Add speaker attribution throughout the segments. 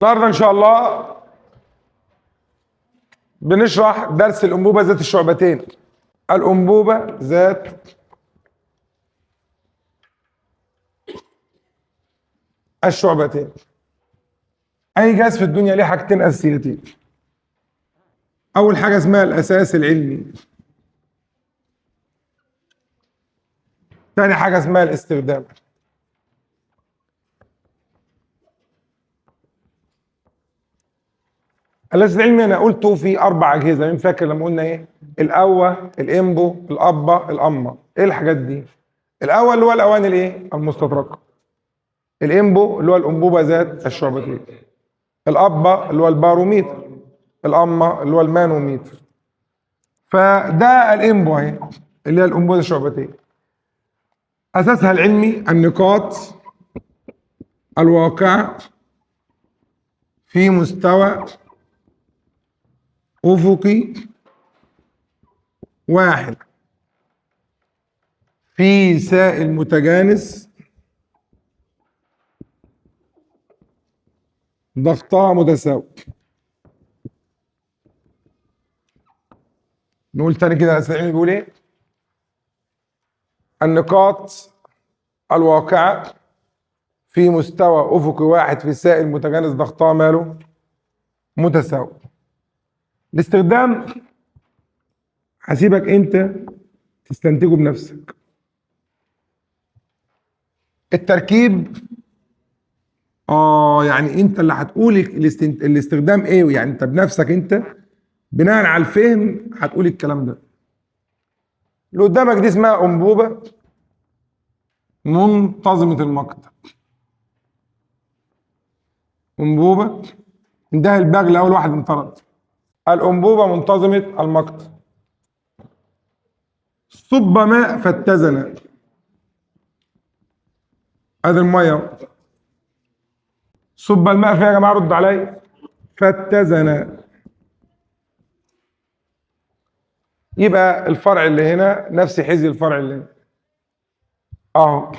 Speaker 1: النهارده ان شاء الله بنشرح درس الانبوبه ذات الشعبتين. الانبوبه ذات الشعبتين. اي جهاز في الدنيا ليه حاجتين اساسيتين. اول حاجه اسمها الاساس العلمي، ثاني حاجه اسمها الاستخدام. الاساس العلمي انا قلته في 4 اجهزه. مين فاكر لما قلنا ايه؟ الاوه، الامبو، الابه، الامه. ايه الحاجات دي؟ الاول اللي هو الاواني الايه؟ المستطرقه. الامبو اللي هو الانبوبه ذات الشعبتين. الابه اللي هو الباروميتر. الامه اللي هو المانوميتر. فده الامبو اهي اللي هي الانبوبه ذات الشعبتين. اساسها العلمي النقاط الواقعه في مستوى افقي واحد في سائل متجانس ضغطها متساوي. نقول تاني كده الاساس العلمي بيقول ايه؟ النقاط الواقعه في مستوى افقي واحد في سائل متجانس ضغطها ماله؟ متساوي. الاستخدام هسيبك انت تستنتجه بنفسك. التركيب يعني انت اللي هتقول الاستخدام ايه، يعني انت بنفسك انت بناء على الفهم هتقول الكلام ده. اللي قدامك دي اسمها انبوبه منتظمه المقطع. انبوبه انتهى البغل اول واحد انطرد. الانبوبه منتظمه المقطع. صب ماء فاتزن. ادي الميه. صب الماء فيها يا جماعه، رد عليا. فاتزن. يبقى الفرع اللي هنا نفس حزي الفرع اللي هنا. اهو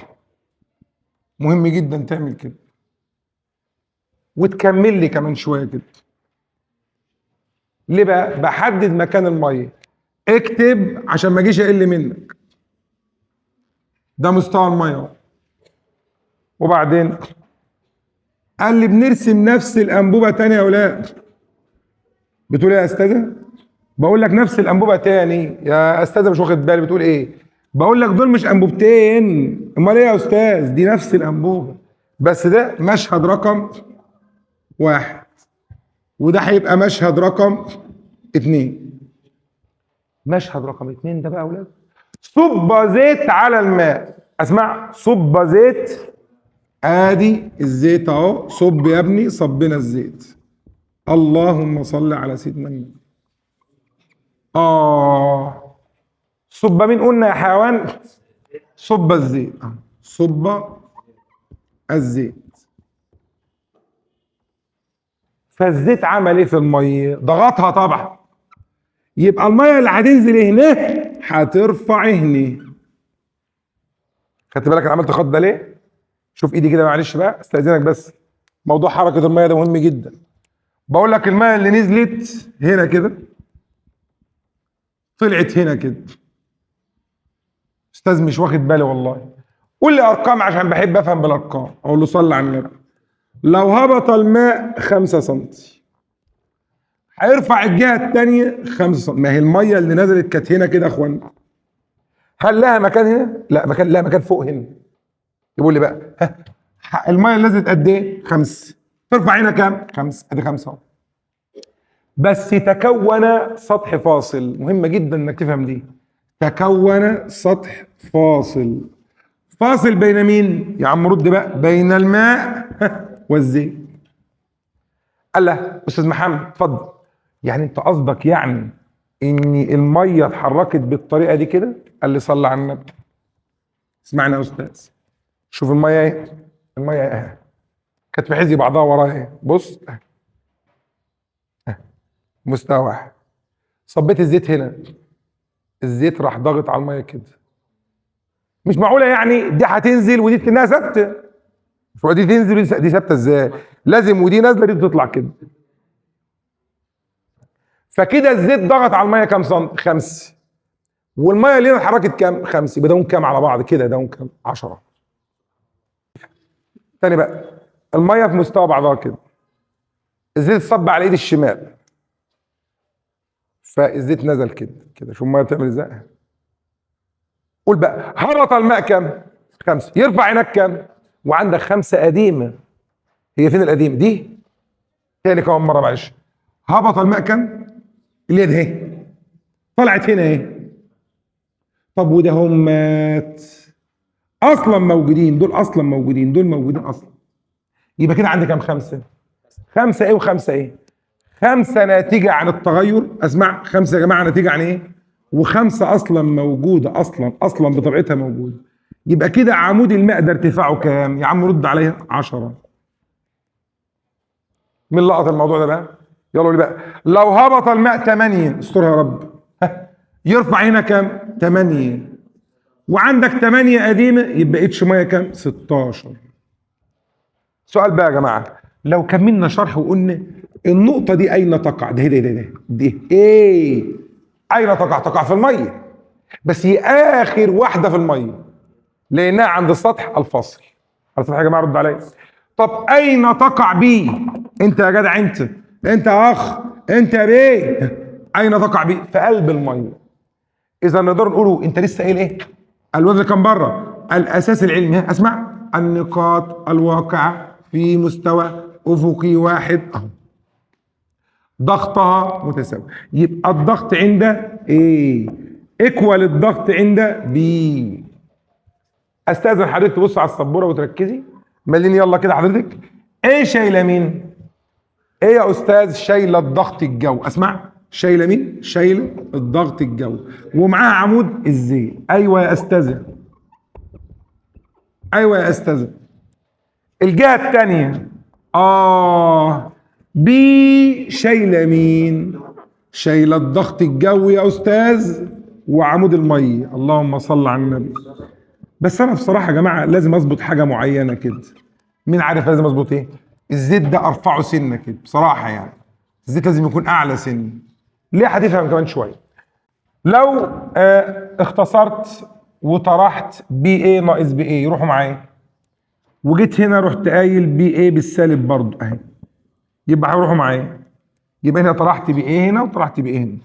Speaker 1: مهم جدا تعمل كده وتكمل لي كمان شويه كده. ليه بقى؟ بحدد مكان الميه. اكتب عشان ما اجيش اقل منك. ده مستوى الميه اهو. وبعدين قال لي بنرسم نفس الانبوبه تاني يا اولاد. بتقول ايه يا استاذه؟ بقول لك نفس الانبوبه تاني يا استاذه، مش واخد بالي. بتقول ايه؟ بقول لك دول مش انبوبتين. امال ايه يا استاذ؟ دي نفس الانبوبه بس ده مشهد رقم 1 وده هيبقى مشهد رقم 2. مشهد رقم 2 ده بقى يا اولاد صب زيت على الماء. اسمع، صب زيت. ادي الزيت اهو. صب يا ابني، صبنا الزيت. اللهم صل على سيدنا النبي. صب مين قلنا يا حيوان؟ صب الزيت. صب الزيت. فالزيت عمل ايه في الميه؟ ضغطها طبعا. يبقى الميه اللي هتنزل هنا هترفع هنا. خدت بالك انا عملت خط ده ليه؟ شوف ايدي كده، معلش بقى استاذنك بس. موضوع حركه الميه ده مهم جدا. بقول لك الميه اللي نزلت هنا كده طلعت هنا كده. استاذ مش واخد بالي والله. قول لي ارقام عشان بحب افهم بالارقام. اقول له صلي على النبي. لو هبط الماء 5 سم هيرفع الجهه الثانيه 5 سم. ما هي الميه اللي نزلت كانت هنا كده يا اخوان. هل لها مكان هنا؟ لا مكان، لا مكان فوق هنا. يقول لي بقى الميه اللي نزلت قد ايه؟ 5. ترفع هنا كام؟ 5. ادي 5 اهو. بس تكون سطح فاصل. مهمه جدا انك تفهم دي. تكون سطح فاصل. فاصل بين مين؟ يا عم رد بقى. بين الماء والزيت. قال له استاذ محمد اتفضل. يعني انت قصدك يعني ان الميه اتحركت بالطريقه دي كده؟ قال لي صلى على النبي. اسمعنا يا استاذ. شوف الميه ايه؟ الميه ايه؟ كانت في حزي بعضها وراها ايه؟ بص مستوى واحد. صبيت الزيت هنا، الزيت راح ضاغط على الميه كده. مش معقوله يعني دي هتنزل ودي تكنها ثابته. مش هو دي تنزل دي ثابته ازاي؟ لازم ودي نازله دي بتطلع كده. فكده الزيت ضغط على الميه كام سم؟ 5. والميه اللي هنا اتحركت كام؟ 5. يبقى داون كام على بعض كده؟ داون كام؟ 10. تاني بقى، الميه في مستوى بعضها كده، الزيت صب على ايد الشمال، فالزيت نزل كده كده. شوف الميه بتعمل ازاي. قول بقى، هبط الماء كام؟ 5. يرفع هناك كام؟ وعندك 5 قديمه. هي فين القديمه دي؟ تاني كمان مره معلش. هبط الماء كام؟ اليد اهي طلعت هنا اهي. طب وده هم اصلا موجودين، دول اصلا موجودين، دول موجودين اصلا. يبقى كده عندي كام؟ 5. 5 ايه و5 ايه؟ 5 ناتجه عن التغير. اسمع، 5 يا جماعه ناتجه عن ايه؟ و5 اصلا موجوده، اصلا بطبيعتها موجوده. يبقى كده عمود الماء ده ارتفاعه كام؟ يا عم رد عليا. 10. مين لقط الموضوع ده بقى؟ يلا قولي بقى. لو هبط الماء 8، استرها يا رب، يرفع هنا كام؟ 8. وعندك 8 قديمه، يبقى اتش ميه كام؟ 16. سؤال بقى يا جماعه، لو كملنا شرح وقلنا النقطه دي اين تقع؟ دي ايه؟ اين تقع؟ تقع في الميه، بس هي اخر واحده في الميه لانها عند السطح الفاصل. على السطح يا جماعه رد عليا. طب اين تقع بي؟ انت يا جدع، انت يا اخ، انت يا بيه، اين تقع بي؟ في قلب الميه. اذا نقدر نقوله انت لسه قايل ايه؟ الوزن كان بره. الاساس العلمي، اسمع، النقاط الواقعه في مستوى افقي واحد اهو، ضغطها متساوي. يبقى الضغط عند ايه ايكوال الضغط عند بي. استاذن حضرتك تبص على السبوره وتركزي. مليني يلا كده حضرتك. ايه شايله مين؟ ايه يا استاذ؟ شايله الضغط الجو. اسمع، شايله مين؟ شايله الضغط الجو، ومعاها عمود الزيت. ايوه يا استاذه، ايوه يا استاذه. الجهه الثانيه بي شايله مين؟ شايله الضغط الجوي يا استاذ وعمود الميه. اللهم صل على النبي. بس انا بصراحه يا جماعه لازم اظبط حاجه معينه كده. مين عارف لازم اظبط ايه؟ الزيت ده ارفعه سنه كده بصراحه يعني. الزيت لازم يكون اعلى سن. ليه؟ هتفهم كمان شويه. لو اختصرت وطرحت بي اي ناقص بي اي، يروحوا معايا. وجيت هنا رحت قايل بي اي بالسالب برضه اهي، يبقى هيروحوا معايا. يبقى هنا طرحت بي اي هنا وطرحت بي اي هنا.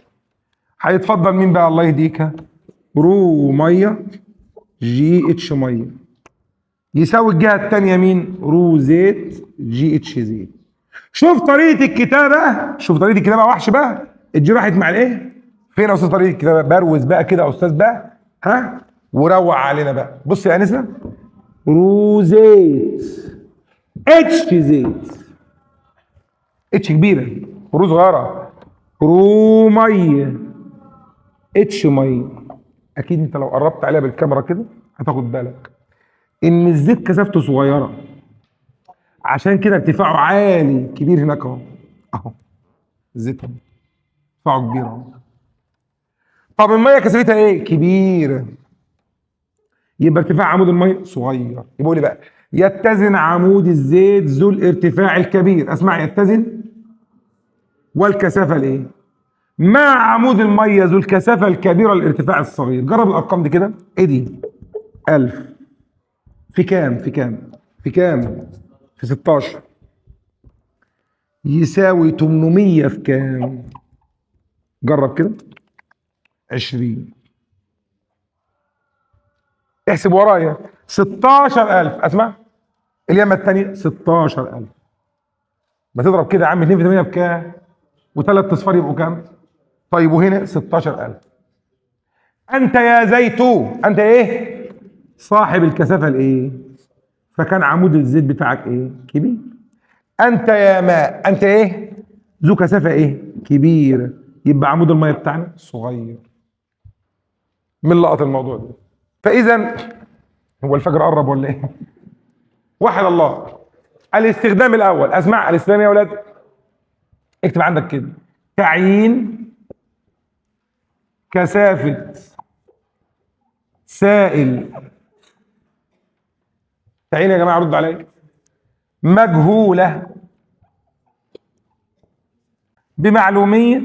Speaker 1: هيتفضل مين بقى؟ الله يهديك. رو ميه جي اتش ميه يساوي الجهه الثانيه مين؟ رو زيت جي اتش زيت. شوف طريقه الكتابه، شوف طريقه الكتابه وحش بقى. الجي راحت مع الايه؟ فين يا استاذ طريقه الكتابه؟ بروز بقى كده يا استاذ بقى، ها، وروق علينا بقى. بص يا انسه، رو زيت اتش زيت. اتش كبيره ورو صغيره. رو ميه اتش ميه. اكيد انت لو قربت عليها بالكاميرا كده هتاخد بالك ان الزيت كثافته صغيره، عشان كده ارتفاعه عالي كبير هناك اهو. اهو الزيت اهو ارتفاعه كبير اهو. طب الميه كثافتها ايه؟ كبيره. يبقى ارتفاع عمود الميه صغير. يبقى قول لي بقى، يتزن عمود الزيت ذو الارتفاع الكبير. اسمع، يتزن والكثافه الايه؟ مع عمود الميه ذو الكثافه الكبيره الارتفاع الصغير. جرب الارقام دي كده. ايه دي؟ 1000 في كام؟ في 16 يساوي 800 في كام؟ جرب كده. 20. احسب ورايا. 16000. اسمع، اليمه الثانيه 16000. بتضرب كده يا عم 2 في 8 بكام؟ وثلاث اصفار يبقوا كام؟ طيب وهنا 16000. انت يا زيتون، انت ايه؟ صاحب الكثافه الايه؟ فكان عمود الزيت بتاعك ايه؟ كبير. انت يا ماء، انت ايه؟ ذو كثافه ايه؟ كبيره. يبقى عمود الميه بتاعنا صغير. من لقط الموضوع ده. فاذا هو الفجر قرب ولا ايه؟ وحد الله. الاستخدام الاول. اسمع، الاستخدام يا اولاد اكتب عندك كده: تعيين كثافه سائل. تعيين يا جماعه رد عليا. مجهولة بمعلومية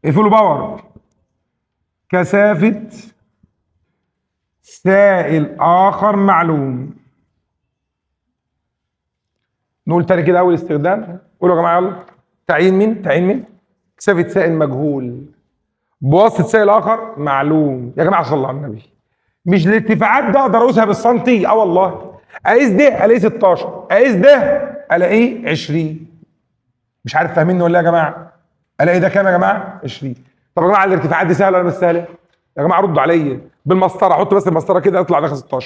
Speaker 1: الفول باور كثافة سائل آخر معلوم. نقول تاني كده أول استخدام، قولوا يا جماعة يلا. تعيين مين؟ تعيين مين؟ كثافة سائل مجهول بواسطة سائل آخر معلوم. يا جماعة صلوا على النبي، مش الارتفاعات ده أقدر أقيسها بالسنتي؟ والله أقيس ده ألاقيه 16، أقيس ده ألاقيه 20. مش عارف فاهميني ولا إيه يا جماعة؟ ألاقي ده كام يا جماعة؟ 20. طب يا جماعة الارتفاعات دي سهلة ولا مش سهلة؟ يا جماعة ردوا عليا. بالمسطرة أحط بس المسطرة كده يطلع ده 16،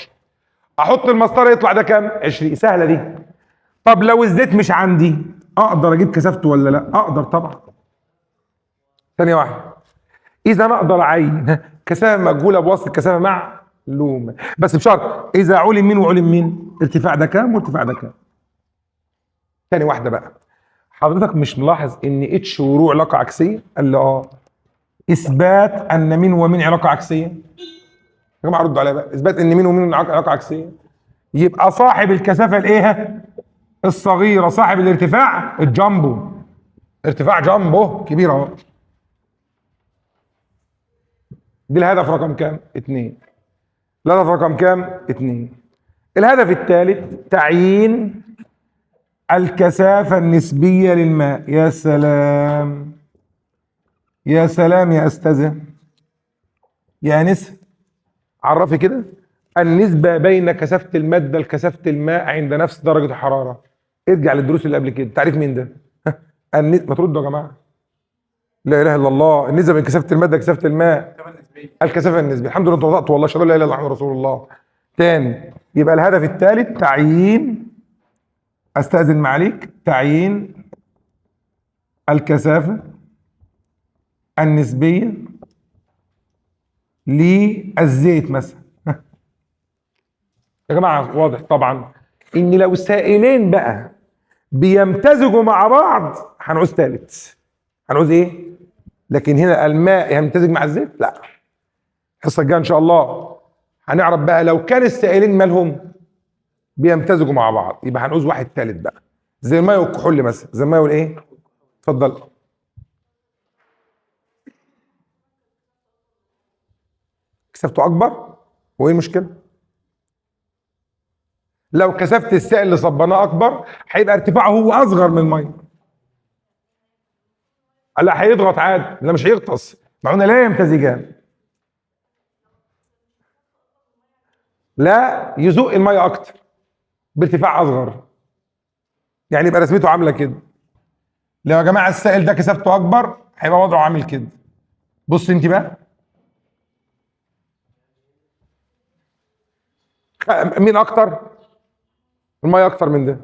Speaker 1: أحط المسطرة يطلع ده كام؟ 20. سهلة دي. طب لو الزيت مش عندي أقدر أجيب كثافته ولا لا؟ أقدر طبعا. ثانية واحدة. إذا أنا أقدر أعين كثافة مجهولة بواسطة كثافة معلومة، بس بشرط إذا علم مين وعلم مين؟ ارتفاع ده كام وارتفاع ده كام. ثاني واحدة بقى، حضرتك مش ملاحظ إن اتش وروع علاقة عكسية؟ قال لي آه. إثبات أن مين ومين علاقة عكسية. يا جماعة ردوا عليا بقى، إثبات إن مين ومين علاقة عكسية. يبقى صاحب الكثافة الإيه؟ الصغيرة صاحب الارتفاع الجامبو. ارتفاع جامبو كبير أهو. دي الهدف رقم كام؟ 2. الهدف رقم كام؟ 2. الهدف الثالث تعيين الكثافة النسبية للماء. يا سلام يا سلام يا أستاذة يا أنسة، عرفي كده النسبة بين كثافة المادة لكثافة الماء عند نفس درجة الحرارة. ارجع للدروس اللي قبل كده. تعريف مين ده؟ ما تردوا يا جماعة. لا إله إلا الله. النسبة بين كثافة المادة لكثافة الماء الكثافة النسبية. الحمد لله انت وضعت والله. اشهد ان لا اله الا الله محمد رسول الله. تاني، يبقى الهدف الثالث تعيين، استاذن معاليك، تعيين الكثافة النسبية للزيت مثلا. يا جماعة واضح طبعا ان لو سائلين بقى بيمتزجوا مع بعض هنعوز ثالث. هنعوز ايه؟ لكن هنا الماء يمتزج مع الزيت؟ لا. الحصة الجاية ان شاء الله هنعرف بقى لو كان السائلين مالهم بيمتزجوا مع بعض، يبقى هنعوز واحد ثالث بقى، زي الماء والكحول مثلا. زي الماء والايه؟ اتفضل. كثافته اكبر، وايه المشكله؟ لو كثافه السائل اللي صبناه اكبر هيبقى ارتفاعه هو اصغر من الميه. لا هيضغط عادي، لا مش هيغطس، مع انه لا يمتزجان. لا يزق الميه اكتر بارتفاع اصغر. يعني يبقى رسمته عامله كده. لو يا جماعه السائل ده كثافته اكبر هيبقى وضعه عامل كده. بص انت بقى، مين اكتر؟ الميه اكتر من ده.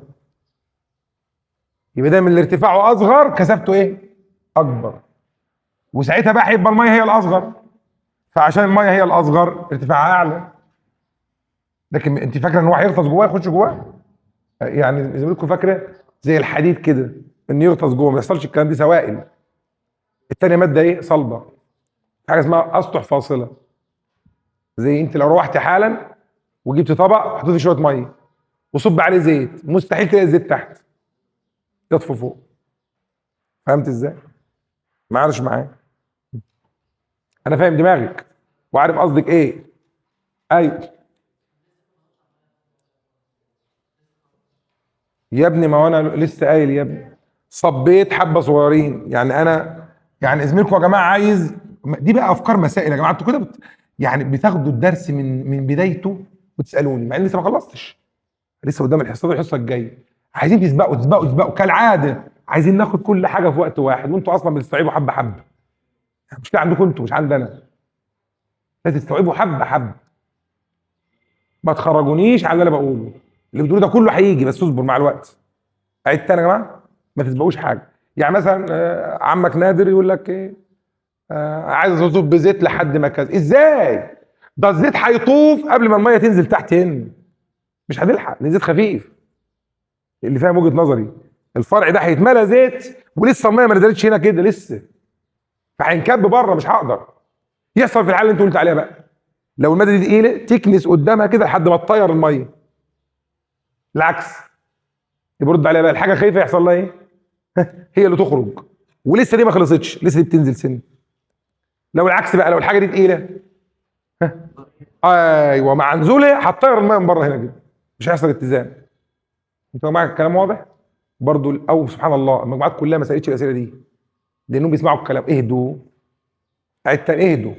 Speaker 1: يبقى ده من اللي ارتفاعه اصغر كثافته ايه؟ اكبر. وساعتها بقى هيبقى الميه هي الاصغر، فعشان الميه هي الاصغر ارتفاعها اعلى. لكن انت فاكره ان هو هيغطس جواه يخش جواه؟ يعني زي ما بتكون فاكره زي الحديد كده ان يغطس جوه، ما يحصلش الكلام. دي سوائل. الثانيه ماده ايه؟ صلبه. حاجه اسمها اسطح فاصله. زي انت لو روحت حالا وجبت طبق وحطيت فيه شويه ميه وصب عليه زيت، مستحيل تلاقي الزيت تحت، يطفو فوق. فهمت ازاي؟ معلش معايا، انا فاهم دماغك وعارف قصدك ايه. ايوه يا ابني، ما هو انا لسه قايل يا ابني صبيت حبه صغيرين. يعني انا، يعني زميلكم يا جماعه عايز، دي بقى افكار مسائل يا جماعه. انتوا كده يعني بتاخدوا الدرس من بدايته وتسالوني مع اني لسه ما خلصتش. لسه قدام الحصه الحصه الجايه. عايزين تسبقوا تسبقوا تسبقوا كالعاده. عايزين ناخد كل حاجه في وقت واحد، وانتوا اصلا بتستوعبوا حبه حبه. مش كده عندكم انتوا، مش عندنا. لازم تستوعبوا حبه حبه. ما تخرجونيش على اللي انا بقوله. اللي بتقوله ده كله هيجي، بس اصبر مع الوقت. عيد تاني يا جماعه، ما تسبقوش حاجه. يعني مثلا عمك نادر يقول لك ايه؟ عايز اطوف بزيت لحد ما كذا. ازاي؟ ده الزيت هيطوف قبل ما الميه تنزل تحت هنا. مش هتلحق لان الزيت خفيف. اللي فاهم وجهه نظري، الفرع ده هيتملى زيت ولسه الميه ما نزلتش هنا كده لسه، فهينكب بره. مش هقدر. يحصل في الحاله اللي انت قلت عليها بقى، لو الماده دي تقيله تكنس قدامها كده لحد ما تطير الميه. العكس. يبقى رد عليها بقى، الحاجه خايفه يحصل لها ايه؟ هي اللي تخرج، ولسه دي ما خلصتش، لسه دي بتنزل سن. لو العكس بقى، لو الحاجه دي تقيله، ايوه مع نزولها هتطير الماء من بره هنا كده، مش هيحصل اتزان. انت معاك الكلام واضح؟ برضو او سبحان الله المجموعات كلها ما سالتش الاسئله دي لانهم بيسمعوا الكلام. اهدوا، اهدوا.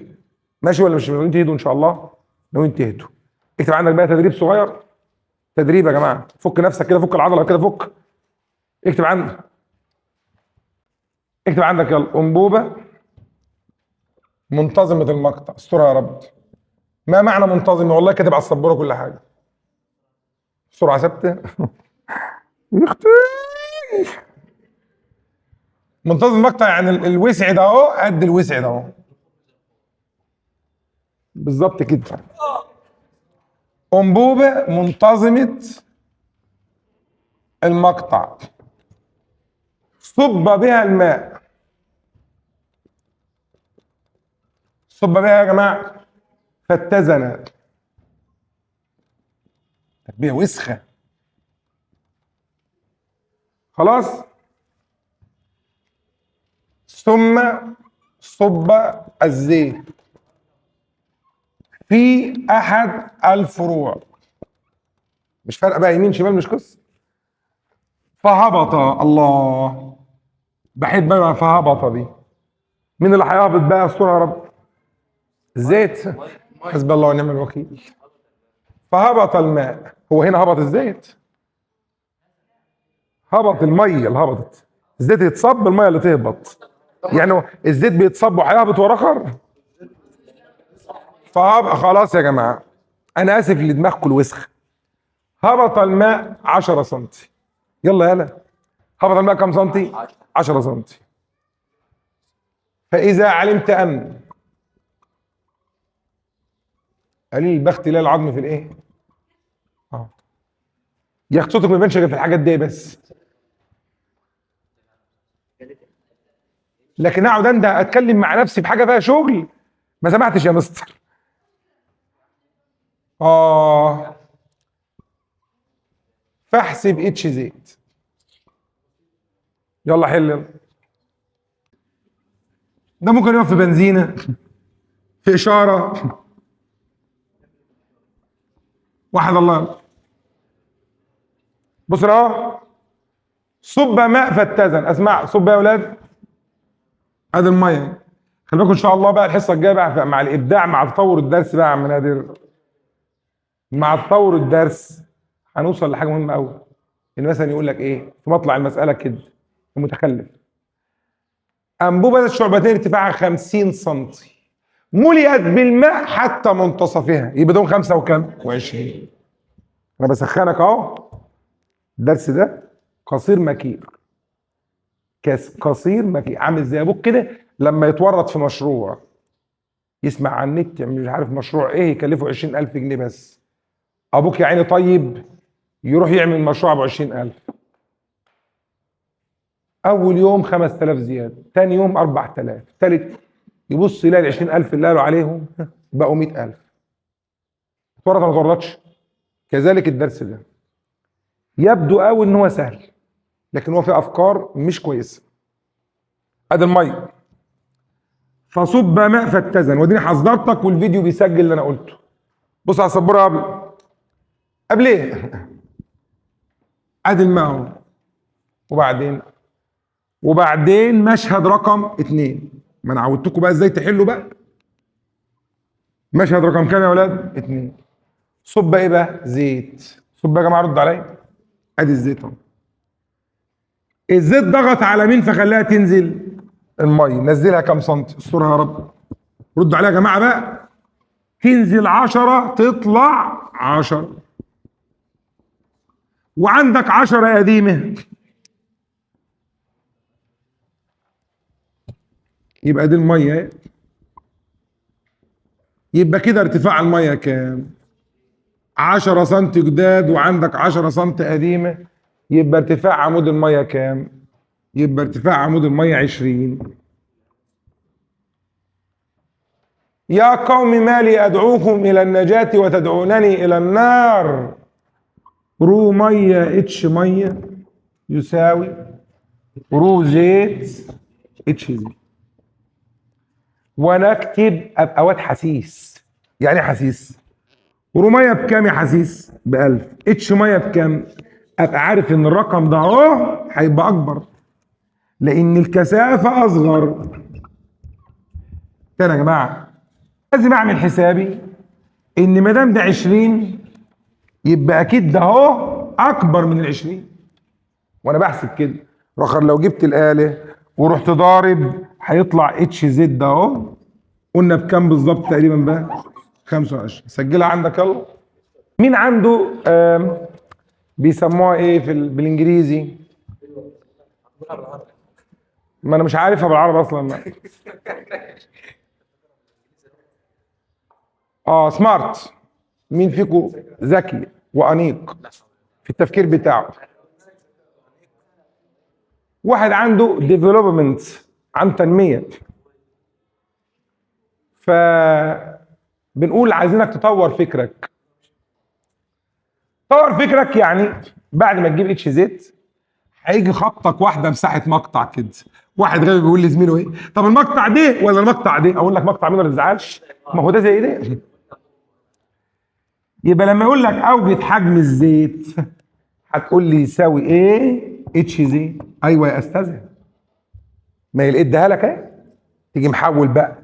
Speaker 1: ماشي ولا مش ناويين تهدوا ان شاء الله؟ ناويين تهدوا. اكتب عندك بقى تدريب صغير، تدريب يا جماعه، فك نفسك كده، فك العضله كده، فك. اكتب عندك، اكتب عندك يلا، انبوبه منتظمه المقطع، استرها يا رب. ما معنى منتظمه؟ والله كاتب على السبوره كل حاجه. سرعه ثابته. يا اختي، منتظم المقطع يعني الوسع ده اهو قد الوسع ده اهو، بالظبط كده. انبوبه منتظمه المقطع، صب بها الماء. صب بها يا جماعه، فاتزن. تربيه وسخه. خلاص. ثم صب الزيت في احد الفروع. مش فارقه بقى يمين شمال، مش قصه. فهبط. الله، بحب بقى فهبط دي. مين اللي هيهبط بقى؟ استر يا رب. الزيت. حسبي الله ونعم الوكيل. فهبط الماء. هو هنا هبط الزيت؟ هبط الميه اللي هبطت. الزيت يتصب، الميه اللي تهبط. يعني الزيت بيتصب وهيهبط وراه خر. فهبط. خلاص يا جماعه، انا اسف لدماغكم الوسخ. هبط الماء 10 سم. يلا يلا، هبط الماء كم سنتي؟ 10 سنتي. فاذا علمت ان قليل البخت لا العظم في الايه؟ اه، يا اخت صوتك ما يبانش غير في الحاجات دي بس. لكن اقعد انت اتكلم مع نفسي في حاجه فيها شغل، ما سمعتش يا مستر. اه، فاحسب اتش زيت. يلا حل. ده ممكن يقف في بنزينه، في اشاره. واحد الله. بص اهو، صب ماء فاتزن. اسمع، صب يا اولاد. ادي الميه. خلي بالكم ان شاء الله بقى الحصه الجايه بقى مع الابداع، مع تطور الدرس بقى يا عم نادر. مع تطور الدرس هنوصل لحاجه مهمه قوي. ان مثلا يقول لك ايه في مطلع المساله كده، المتخلف: انبوبه الشعبتين ارتفاعها 50 سم ملئت بالماء حتى منتصفها، يبقى دول 5 وكم؟ و20. انا بسخنك اهو. الدرس ده قصير مكير. قصير مكير، عامل زي ابوك كده لما يتورط في مشروع، يسمع عن النت مش عارف مشروع ايه يكلفه 20,000 جنيه بس. ابوك يا عيني طيب يروح يعمل مشروع ب 20,000. اول يوم 5,000 زياده، ثاني يوم 4,000، ثالث يبص يلاقي ال 20,000 اللي قالوا عليهم بقوا 100,000. اتورط ولا ما اتورطش؟ كذلك الدرس ده يبدو قوي ان هو سهل، لكن هو فيه افكار مش كويسه. ادي الميه، فصب ماء فاتزن. وديني حذرتك والفيديو بيسجل اللي انا قلته. بص على السبوره قبل ايه. ادي الماء اهو. وبعدين مشهد رقم 2. ما انا عودتكم بقى ازاي تحلوا بقى. مشهد رقم كام يا اولاد؟ 2. صب ايه بقى؟ زيت. صب يا جماعه، رد عليا. ادي الزيت اهو. الزيت ضغط على مين فخلاها تنزل؟ الميه. نزلها كام سنتي؟ استرها يا رب. رد عليها يا جماعه بقى. تنزل 10 تطلع 10. وعندك 10 قديمه، يبقى دي الميه. يبقى كده ارتفاع الميه كام؟ 10 سم جداد وعندك 10 سم قديمه، يبقى ارتفاع عمود الميه كام؟ يبقى ارتفاع عمود الميه 20. يا قوم ما لي ادعوكم الى النجاة وتدعونني الى النار. رو ميه اتش ميه يساوي رو زيت اتش زيت. وانا اكتب ابقى واد حسيس. يعني ايه حسيس؟ رو ميه بكام يا حسيس؟ ب 1000. اتش ميه بكام؟ ابقى عارف ان الرقم ده اهو هيبقى اكبر لان الكثافه اصغر. تاني يا جماعه، لازم اعمل حسابي ان ما دام ده 20 يبقى اكيد ده اهو اكبر من ال 20. وانا بحسب كده رخر لو جبت الاله ورحت ضارب هيطلع اتش زد ده اهو. قلنا بكام بالظبط تقريبا بقى؟ 25. سجلها عندك يلا. مين عنده بيسموها ايه بالانجليزي؟ ما انا مش عارفها بالعربي اصلا. سمارت. مين فيكم ذكي وانيق في التفكير بتاعه؟ واحد عنده ديفلوبمنت، عن تنميه. فبنقول عايزينك تطور فكرك. طور فكرك يعني بعد ما تجيب اتش زد هيجي خبطك واحده مساحه مقطع كده. واحد غبي بيقول لزميله ايه؟ طب المقطع ده ولا المقطع ده؟ اقول لك مقطع مين، ما تزعلش، ما هو ده زي ده. يبقى لما يقول لك اوجد حجم الزيت هتقول لي يساوي ايه؟ اتش زيت. ايوه يا استاذ، ما هي اديها لك اهي. تيجي محول بقى،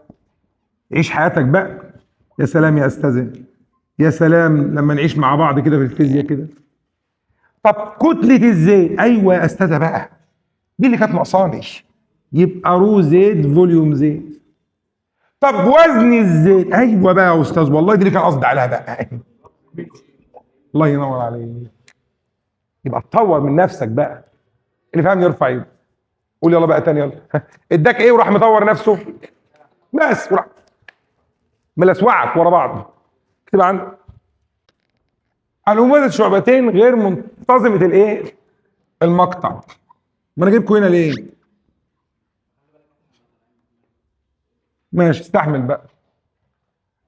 Speaker 1: عيش حياتك بقى. يا سلام يا استاذ، يا سلام لما نعيش مع بعض كده في الفيزياء كده. طب كتلة الزيت، ايوه يا استاذه بقى، دي اللي كانت ناقصاني. يبقى رو زيت فوليوم زيت. طب وزن الزيت، ايوه بقى يا استاذ والله دي اللي كان قصدي عليها بقى. الله ينور عليك. يبقى تطور من نفسك بقى. اللي فاهم يرفع ايده. قول يلا بقى تاني يلا. اداك ايه وراح مطور نفسه؟ بس وراح ملسوعك ورا بعض. اكتب عندك الوماذج شعبتين غير منتظمه الايه؟ المقطع. ما انا جايبكم هنا ليه؟ ماشي استحمل بقى.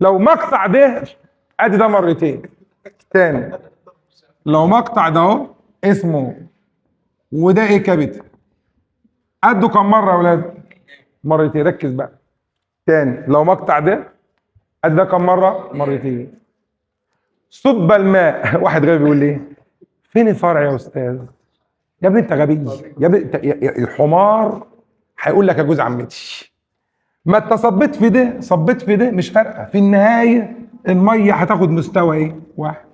Speaker 1: لو مقطع ده ادي ده مرتين. تاني، لو مقطع ده اهو اسمه وده ايه كابيتال، قده كم مره يا ولاد؟ مرتين. ركز بقى. تاني، لو مقطع ده قد ده كم مره؟ مرتين. صب الماء. واحد غبي بيقول لي فين الفرع يا استاذ؟ يا ابني انت غبي يا ابني انت الحمار هيقول لك يا جوز عمتي ما انت صبيت في ده صبيت في ده مش فارقه، في النهايه الميه هتاخد مستوى ايه؟ واحد.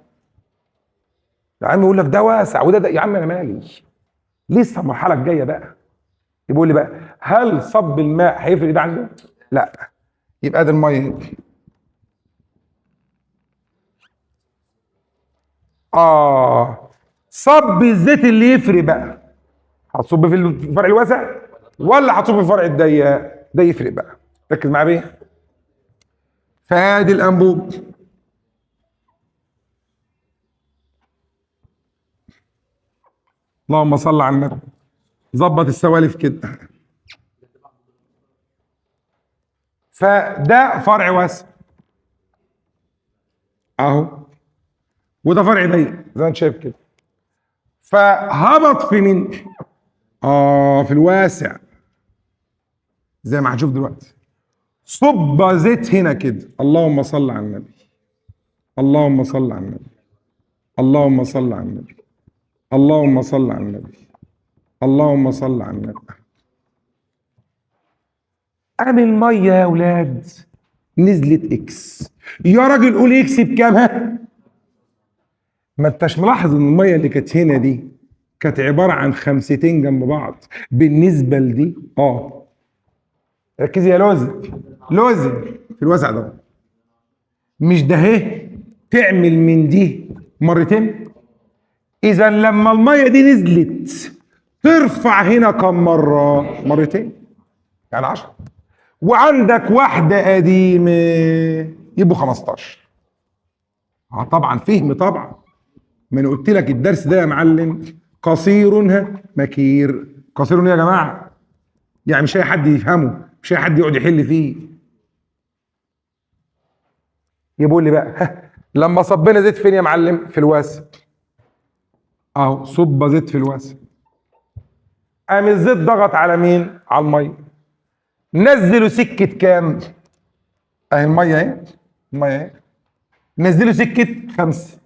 Speaker 1: يا عم يقول لك ده واسع وده يا عم انا مالي، لسه المرحله الجايه بقى. يقول لي بقى هل صب الماء هيفرق ده عنده؟ لا. يبقى ده الميه. صب الزيت اللي يفرق بقى. هتصب في الفرع الواسع ولا هتصب في الفرع الضيق؟ ده يفرق بقى. ركز معايا بيه. فادي الانبوب. اللهم صل على النبي. ظبط السوالف كده. فده فرع واسع اهو، وده فرع ضيق زي ما انت شايف كده. فهبط في مين؟ في الواسع زي ما هنشوف دلوقتي. صب زيت هنا كده. اللهم صل على النبي. اللهم صل على النبي. اللهم صل على النبي. اللهم صل على النبي. اللهم صل على النبي. قام الميه يا اولاد نزلت اكس. يا راجل قول اكس بكام؟ ها، ما انتش ملاحظ ان الميه اللي كانت هنا دي كانت عباره عن خمستين جنب بعض بالنسبه لدي؟ ركزي يا لوزي في الوسع ده. مش ده اهي تعمل من دي مرتين؟ اذا لما الميه دي نزلت ترفع هنا كم مره؟ مرتين، يعني 10. وعندك واحده قديمه يبقوا 15. طبعا فهم طبعا. ما انا قلت لك الدرس ده يا معلم قصير مكير. قصير يا جماعه يعني مش اي حد يفهمه، مش اي حد يقعد يحل فيه. يقول لي بقى لما صبينا زيت فين يا معلم؟ في الواسع. اهو صب زيت في الواسع. قام الزيت ضغط على مين؟ على الميه. نزلوا سكه كام؟ اهي الميه اهي، الميه اهي. نزلوا سكه 5.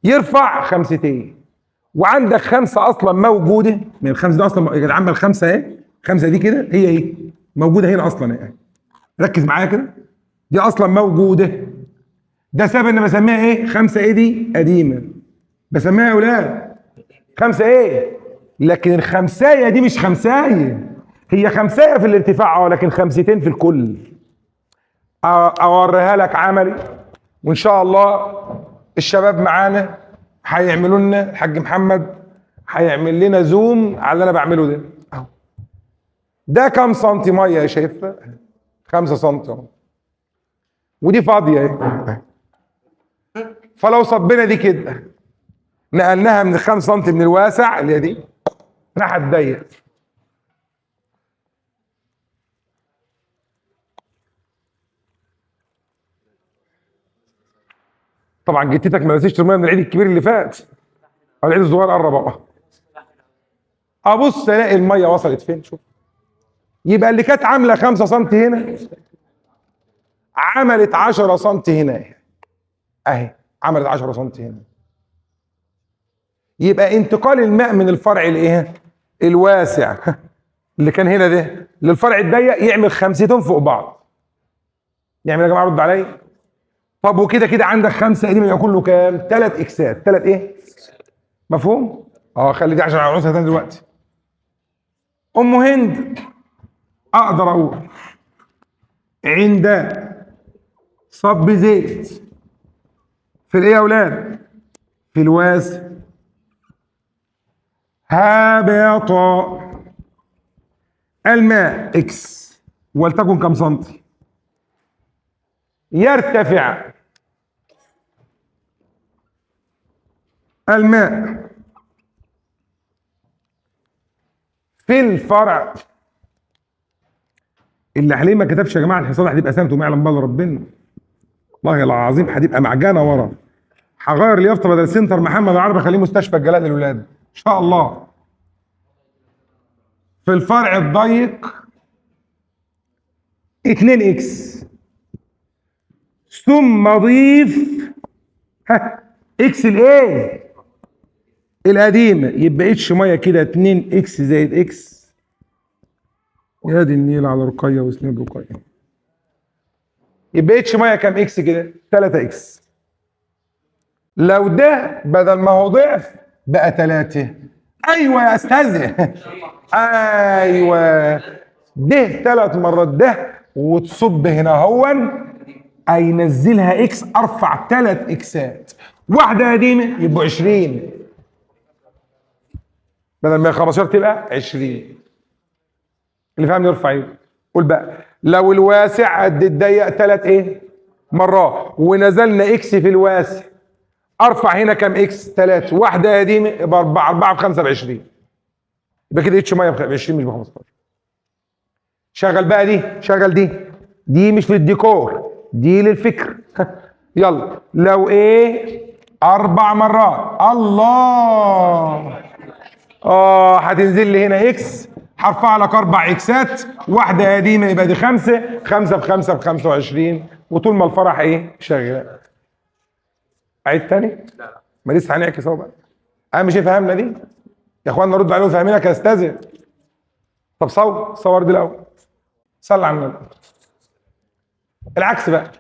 Speaker 1: يرفع 5 وعندك 5 اصلا موجوده من ال5 ده اصلا يا جدعان. 5 اهي، 5 دي كده هي ايه؟ موجوده هنا اصلا اهي. ركز معايا كده، دي اصلا موجوده. ده سبب ان بسميها ايه؟ 5 ايه دي؟ قديمه. بسميها يا اولاد 5 ايه؟ لكن الخمسايه دي مش خمسايه، هي خمسايه في الارتفاع لكن 5 في الكل. اوريها لك عملي، وان شاء الله الشباب معانا هيعملوا لنا، الحاج محمد هيعمل لنا زوم على اللي انا بعمله ده. اهو ده كام سنتي ميه شايفها؟ 5 سنتي اهو، ودي فاضيه اهي. فلو صبينا دي كده، نقلناها من 5 سنتي من الواسع اللي هي دي راح الضيق. طبعا جتتك ما نسيتش ترميها من العيد الكبير اللي فات، او العيد الصغير قرب اهو. ابص الاقي الميه وصلت فين. شوف، يبقى اللي كانت عامله 5 سم هنا عملت 10 سم هنا اهي، عملت 10 سم هنا. يبقى انتقال الماء من الفرع الايه؟ الواسع اللي كان هنا ده للفرع الضيق يعمل 5 فوق بعض. يعمل يا جماعه، رد عليا. طب وكده كده عندك 5 قديم يبقى كله كام؟ 3 اكسات. 3 ايه؟ مفهوم؟ خلي دي عشان هنعوزها تاني دلوقتي. ام هند اقدر اقول عند صب زيت في الايه يا اولاد؟ في الواسع، هبط الماء اكس ولتكن كم سنتي، يرتفع الماء في الفرع اللي عليه ما كتبش يا جماعه الحصان هتبقى سنته ما يعلم بها ربنا. والله العظيم هتبقى معجنه ورا. هغير اليافطه بدل سنتر محمد العربي اخليه مستشفى الجلاء للولاد ان شاء الله. في الفرع الضيق 2 اكس، ثم اضيف اكس الايه؟ القديمه. يبقى اتش ميه كده 2 اكس زائد اكس. يا دي النيل على رقيه وسنين رقيه. يبقى اتش ميه كام اكس كده؟ 3 اكس. لو ده بدل ما هو ضعف بقى 3. ايوه يا استاذ ايوه، ده 3 مرات ده وتصب هنا هون هينزلها اكس. ارفع 3 اكسات، واحده قديمه يبقوا 20، بدل ما 15 تبقى 20. اللي فاهم يرفع ايده. قول بقى لو الواسع قد الضيق 3 ايه؟ مرات، ونزلنا اكس في الواسع، ارفع هنا كام اكس؟ 3. واحده قديمه يبقى 4. 4 في 5 ب 20. يبقى كده اتش ميه ب 20 مش ب 15. شغل بقى دي، شغل دي. دي مش للديكور، دي للفكر يلا. لو ايه 4 مرات الله هتنزل لي هنا اكس، هرفع لك 4 اكسات، واحده قديمه يبقى دي 5. 5 في 5 ب 25. وطول ما الفرح ايه؟ شغال. عيد تاني؟ ما لسه هنعكس اهو بقى. اهم شيء فهمنا دي يا اخوانا، نرد عليه وفاهمينك يا استاذ. طب صور دي الاول، صلي على النبي. العكس بقى،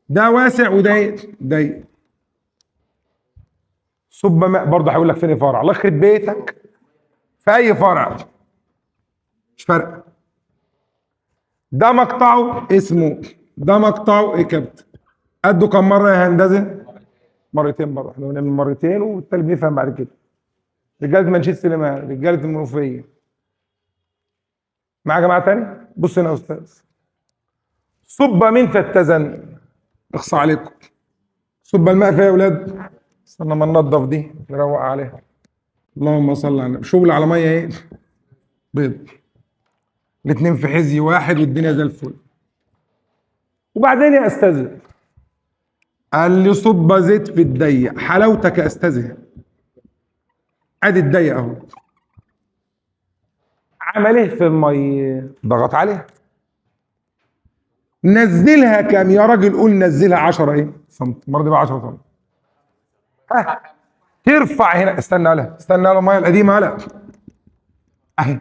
Speaker 1: ده واسع وده ضيق. صب ماء برضه هيقول لك فين الفرع. الله يخرب بيتك، في اي فرع مش فارقه. ده مقطعه اسمه، ده مقطعه ايه كابتن؟ قده كم مره يا هندسه؟ مرتين برضه. احنا بنعمل مرتين والتالت بنفهم بعد كده. رجاله منشيه سليمان، رجاله المنوفيه. معايا يا جماعه تاني؟ بص هنا يا استاذ. صب من فاتزن. اخصى عليكم. صب الماء فيها يا اولاد. استنى ما ننضف دي نروق عليها. اللهم صل على النبي. شغل على ميه ايه؟ بيض. الاثنين في حزي واحد والدنيا زي الفل. وبعدين يا استاذ قال لي صب زيت في الضيق. حلاوتك يا استاذ، ادي الضيق اهو. عمل ايه في الميه؟ ضغط عليها. نزلها كام يا راجل؟ قول نزلها 10 ايه سم. المره دي بقى 10 سم. ها، ترفع هنا. استنى لا، استنى لا، الميه القديمه لا اهي.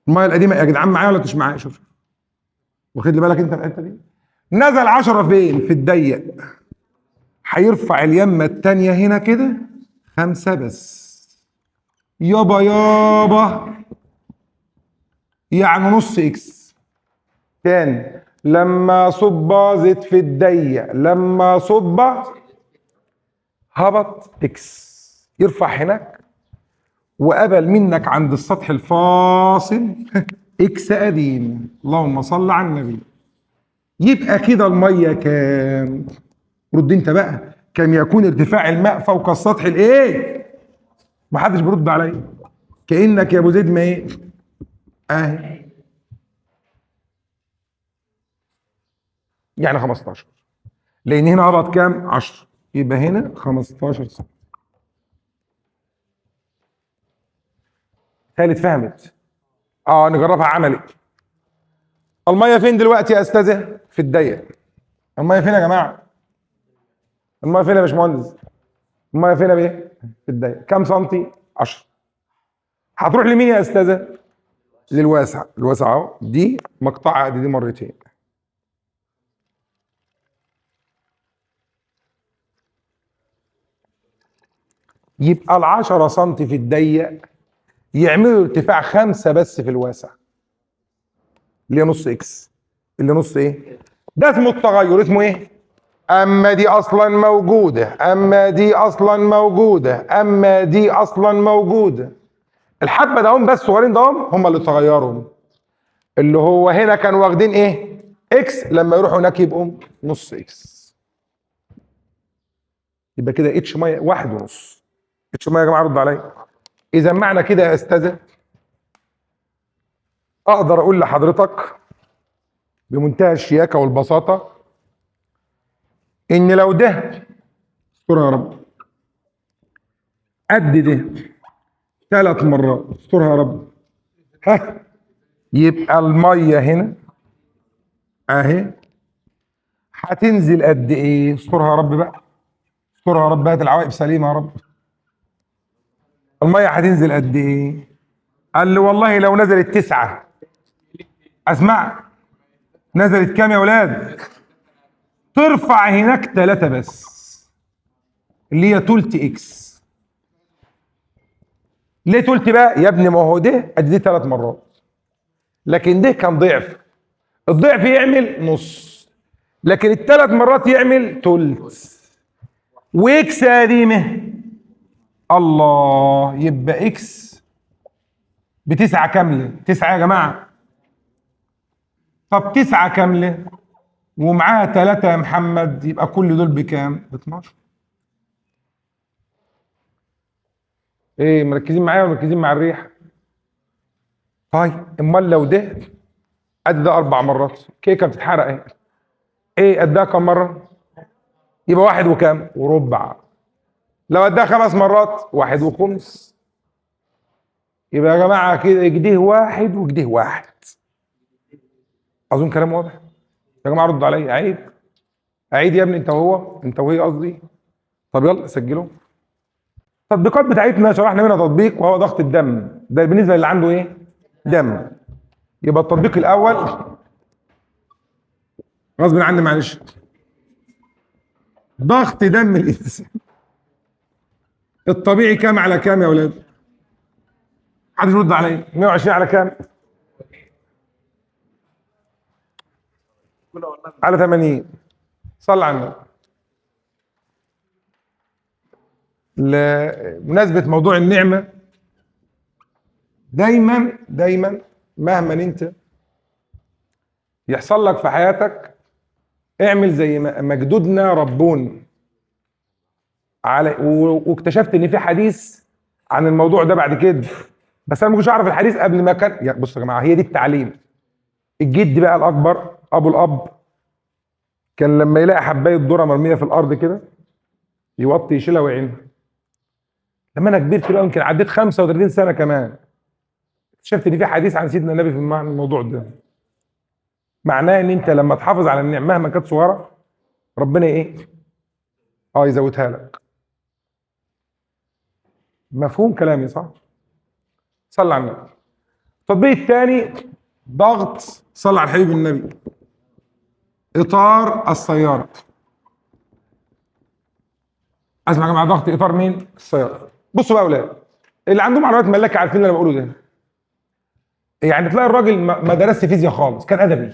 Speaker 1: الميه القديمه يا جدعان معايا ولا مش معايا؟ شوف، واخد لي بالك انت من الحته دي؟ نزل 10 فين؟ في الضيق. هيرفع اليمه التانيه هنا كده 5 بس. يابا يابا، يعني نص اكس. تاني، لما صب زيت في الضيق، لما صب هبط اكس، يرفع هناك وقبل منك عند السطح الفاصل اكس قديم. اللهم صل على النبي. يبقى كده الميه كام؟ رد انت بقى. كم يكون ارتفاع الماء فوق السطح الايه؟ محدش بيرد عليا. كانك يا ابو زيد ما ايه اهي، يعني 15. لان هنا هبط كام؟ 10. يبقى هنا 15 سم. ثالث فهمت؟ نجربها عملي. الميه فين دلوقتي يا استاذه؟ في الضيق. الميه فين يا جماعه؟ الميه فين يا باشمهندس؟ الميه فين يا بيه؟ في الضيق. كام سنتي؟ 10. هتروح لمين يا استاذه؟ للواسع. الواسع اهو، دي مقطعه دي مرتين. يبقى ال10 سم في الضيق يعملوا ارتفاع 5 بس في الواسع، اللي هي نص اكس. اللي نص ايه؟ ده اسمه التغير. اسمه ايه؟ اما دي اصلا موجوده، اما دي اصلا موجوده، اما دي اصلا موجوده. الحبه ده هم بس صغيرين، ده هم اللي تغيروا. اللي هو هنا كانوا واخدين ايه؟ اكس، لما يروحوا هناك يبقوا نص اكس. يبقى كده اتش ميه 1.5. اتش ميه يا جماعه رد عليا. اذا معنى كده يا استاذه، اقدر اقول لحضرتك بمنتهى الشياكه والبساطه ان لو ده، استرها يا رب، قد ده 3 مرات، استرها يا رب، ها، يبقى الميه هنا اهي هتنزل قد ايه؟ استرها يا رب بقى، استرها يا رب، هات العواقب سليمه يا رب. الميه هتنزل قد ايه؟ قال لي والله لو نزلت 9. اسمع، نزلت كام يا ولاد؟ ترفع هناك 3 بس، اللي هي تلت اكس. ليه تلت بقى يا ابني؟ ما هو ده قد دي 3 مرات، لكن ده كان ضعف. الضعف يعمل نص، لكن ال3 مرات يعمل تلت. واكس قديمه، الله، يبقى اكس ب9 كامله. 9 يا جماعه. طب 9 كامله ومعاها 3 يا محمد، يبقى كل دول بكام؟ ب12. ايه، مركزين معايا ولا مركزين مع الريح؟ طيب امال لو ده قد ده 4 مرات، كيكه بتتحرق اهي. ايه قدها كم مره؟ يبقى 1 وكام؟ وربع. لو قدها 5 مرات 1 وخمس. يبقى يا جماعه كده جديه 1 وجديه 1. اظن كلام واضح يا جماعه. رد عليا. عيب، اعيد يا ابني. انت وهو، انت وهي قصدي. طب يلا سجلوا. التطبيقات بتاعتنا شرحنا منها تطبيق وهو ضغط الدم. ده بالنسبه للي عنده ايه؟ دم. يبقى التطبيق الاول غصب عني معلش، ضغط دم الانسان الطبيعي كام على كام يا اولاد؟ حد يرد عليا. 120 على كام؟ على 80. صلى على النبي. لمناسبة موضوع النعمة، دايما دايما مهما انت يحصل لك في حياتك، اعمل زي ما مجدودنا ربون على. واكتشفت ان في حديث عن الموضوع ده بعد كده، بس انا ما كنتش اعرف الحديث قبل ما كان. بصوا يا جماعه، هي دي التعليم. الجد بقى الاكبر، ابو الاب، كان لما يلاقي حبايه ذره مرميه في الارض كده يوطي يشيلها ويعينها. لما انا كبرت بقى يمكن عديت 35 سنه كمان اكتشفت ان في حديث عن سيدنا النبي في الموضوع ده. معناه ان انت لما تحافظ على النعمه مهما كانت صغيره ربنا ايه؟ يزودها لك. مفهوم كلامي صح؟ صلى على النبي. التطبيق الثاني ضغط، صلى على الحبيب النبي، اطار السياره. اسمع يا جماعه، ضغط اطار مين؟ السياره. بصوا بقى يا اولاد، اللي عندهم عربيات ملاكه عارفين اللي انا بقوله ده. يعني تلاقي الراجل ما درسش فيزياء خالص، كان ادبي،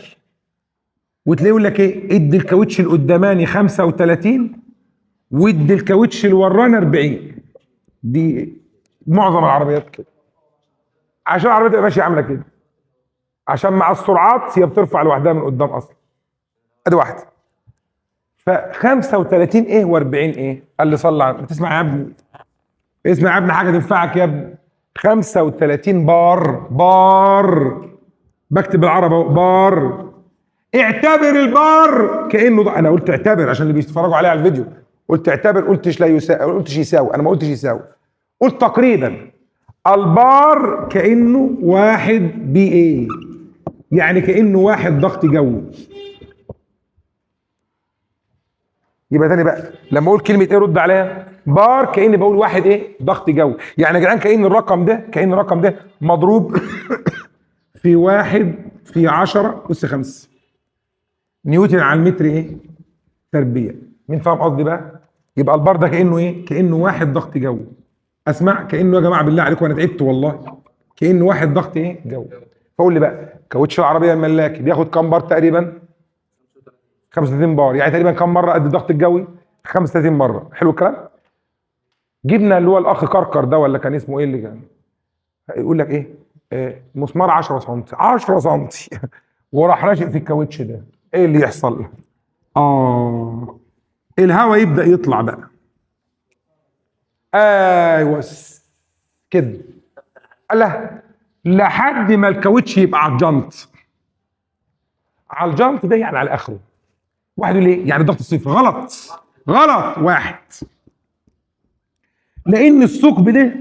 Speaker 1: وتلاقيه يقول لك ايه؟ ادي الكاوتش القداماني 35 وادي الكاوتش الوراني 40. دي معظم العربيات كده، عشان العربيه تبقى ماشيه عامله كده، عشان مع السرعات هي بترفع لوحدها من قدام اصلا. ادي واحده. ف 35 ايه و40 ايه؟ قال لي صلى على، تسمع يا ابني، اسمع يا ابني حاجه تنفعك يا ابني. 35 بار بكتب بالعربي اهو، بار. اعتبر البار كانه انا قلت اعتبر عشان اللي بيتفرجوا عليه على الفيديو، قلت اعتبر، قلتش لا يساوي، قلتش يساوي، انا ما قلتش يساوي، قلت تقريبا. البار كانه 1 BA، يعني كانه 1 ضغط جوي. يبقى تاني بقى لما اقول كلمه ايه رد عليها. بار كاني بقول 1 ايه؟ ضغط جوي. يعني يا جدعان كان الرقم ده مضروب في 1/10 أس 5 نيوتن على المتر ايه؟ تربيع. مين فاهم قصدي بقى؟ يبقى البار ده كانه ايه؟ كانه 1 ضغط جوي. اسمع، كانه يا جماعه بالله عليكم انا تعبت والله، كانه 1 ضغط ايه؟ جوي. فقول لي بقى، كاوتش العربيه الملاكي بياخد كام بار تقريبا؟ 35 بار، يعني تقريبا كام مره قد الضغط الجوي؟ 35 مره. حلو الكلام؟ جبنا اللي هو الاخ كركر ده، ولا كان اسمه ايه اللي كان يقول لك ايه؟ مسمار 10 سم 10 سم وراح راشق في الكاوتش ده، ايه اللي يحصل؟ الهواء يبدا يطلع بقى. ايوه كده. لا، لحد ما الكاوتش يبقى على الجنط. على الجنط ده يعني على اخره. واحد يقول ليه؟ يعني ضغط صفر. غلط، غلط. 1 لان الثقب ده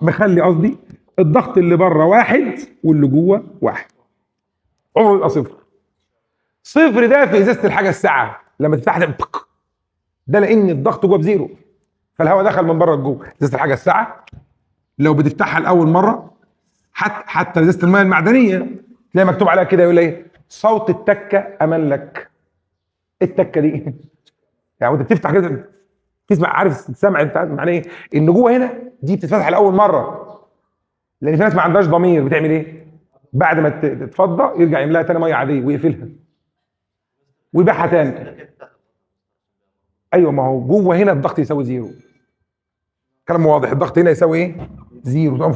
Speaker 1: مخلي قصدي الضغط اللي بره 1 واللي جوه 1. عمره يبقى صفر. صفر ده في ازازه الحاجه الساعه لما تفتح ده لان الضغط جوه بزيرو، فالهواء دخل من بره لجوه. ازازه الحاجه الساعه لو بتفتحها لاول مره، حتى ازازه الميه المعدنيه تلاقي مكتوب عليها كده، يقول ايه؟ صوت التكه امان لك. التكه دي يعني وانت بتفتح كده تسمع، عارف السمع انت معناه ايه؟ ان جوه هنا دي بتتفتح لاول مره، لان في ناس ما عندهاش ضمير بتعمل ايه؟ بعد ما تتفضى يرجع يملاها تاني ميه عاديه ويقفلها ويبيعها تاني. ايوه، ما هو جوه هنا الضغط يساوي زيرو. كلام واضح، الضغط هنا يساوي ايه؟ زيرو، تبقى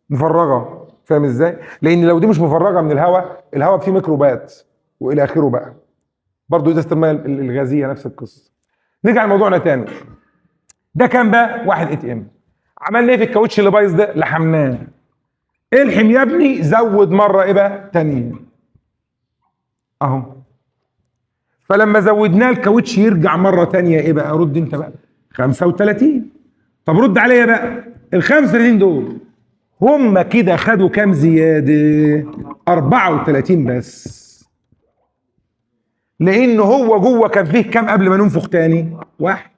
Speaker 1: مفرغه. فاهم ازاي؟ لان لو دي مش مفرغه من الهواء فيه ميكروبات والى اخره بقى. برضه ازازه الميه الغازيه نفس القصه. نرجع لموضوعنا تاني. ده كان بقى 1 ATM. عملنا ايه في الكاوتش اللي بايظ ده؟ لحمناه. الحم يا ابني، زود مره ايه بقى؟ تانية اهو. فلما زودناه الكاوتش يرجع مره تانية ايه بقى؟ رد انت بقى. 35. طب رد عليا بقى، ال 35 دول هم كده خدوا كام زياده؟ 34 بس. لان هو جوه كان فيه كام قبل ما ننفخ تاني؟ 1.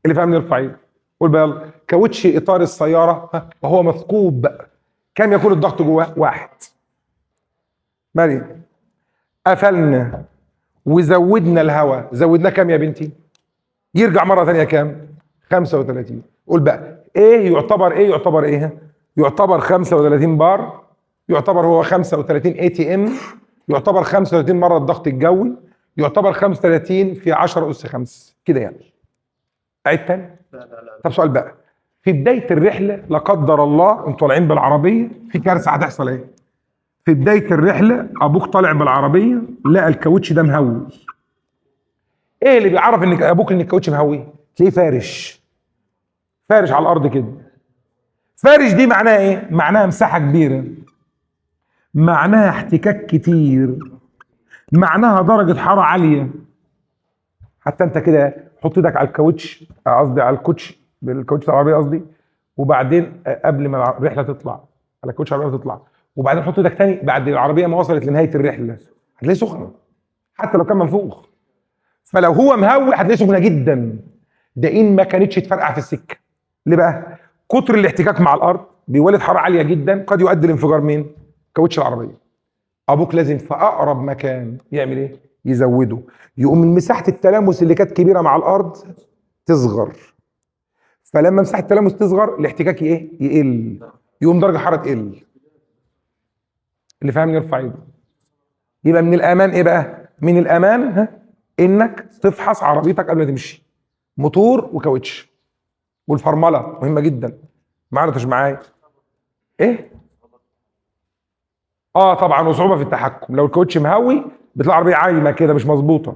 Speaker 1: اللي فاهم يرفع ايده. قول بقى يلا. كاوتش اطار السياره وهو مثقوب بقى، كام يكون الضغط جواه؟ 1. مريم، قفلنا وزودنا الهواء، زودناه كام يا بنتي؟ يرجع مره ثانيه كام؟ 35. قول بقى ايه يعتبر يعتبر 35 بار، يعتبر هو 35 ATM، يعتبر 35 مره الضغط الجوي، يعتبر 35 في 10 أس 5 كده يعني. عيد تاني. طب سؤال بقى، في بدايه الرحله لا قدر الله انتوا طالعين بالعربيه في كارثه هتحصل ايه؟ في بدايه الرحله ابوك طالع بالعربيه لقى الكاوتش ده مهوي. ايه اللي بيعرف ان ابوك ان الكاوتش مهوي؟ تلاقيه فارش على الارض كده. فارش دي معناها ايه؟ معناها مساحه كبيره، معناها احتكاك كتير، معناها درجه حراره عاليه. حتى انت كده حط ايدك على الكاوتش، قصدي على الكوتش، بالكاوتش بتاع العربيه قصدي، وبعدين قبل ما الرحله تطلع على الكاوتش العربيه تطلع، وبعدين حط ايدك تاني بعد العربيه ما وصلت لنهايه الرحله، هتلاقيه سخنه حتى لو كان منفوخ. فلو هو مهوي هتلاقيه سخنه جدا، ده ان ما كانتش تفرقع في السكه. ليه بقى؟ كتر الاحتكاك مع الارض بيولد حراره عاليه جدا قد يؤدي لانفجار مين؟ كاوتش العربيه. ابوك لازم في اقرب مكان يعمل ايه؟ يزوده، يقوم من مساحه التلامس اللي كانت كبيره مع الارض تصغر. فلما مساحه التلامس تصغر الاحتكاك ايه؟ يقل، يقوم درجه حراره تقل. اللي فاهم يرفع ايده. يبقى من الامان ايه بقى؟ من الامان انك تفحص عربيتك قبل ما تمشي، موتور وكاوتش. والفرمله مهمه جدا. معانا مش معايا؟ ايه؟ اه طبعا، وصعوبه في التحكم. لو الكاوتش مهوي بتلاقي العربيه عايمه كده مش مظبوطه.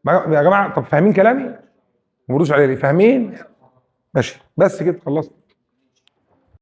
Speaker 1: يا جماعه طب فاهمين كلامي؟ ما بردوش عليه ليه؟ فاهمين؟ ماشي بس كده خلصت.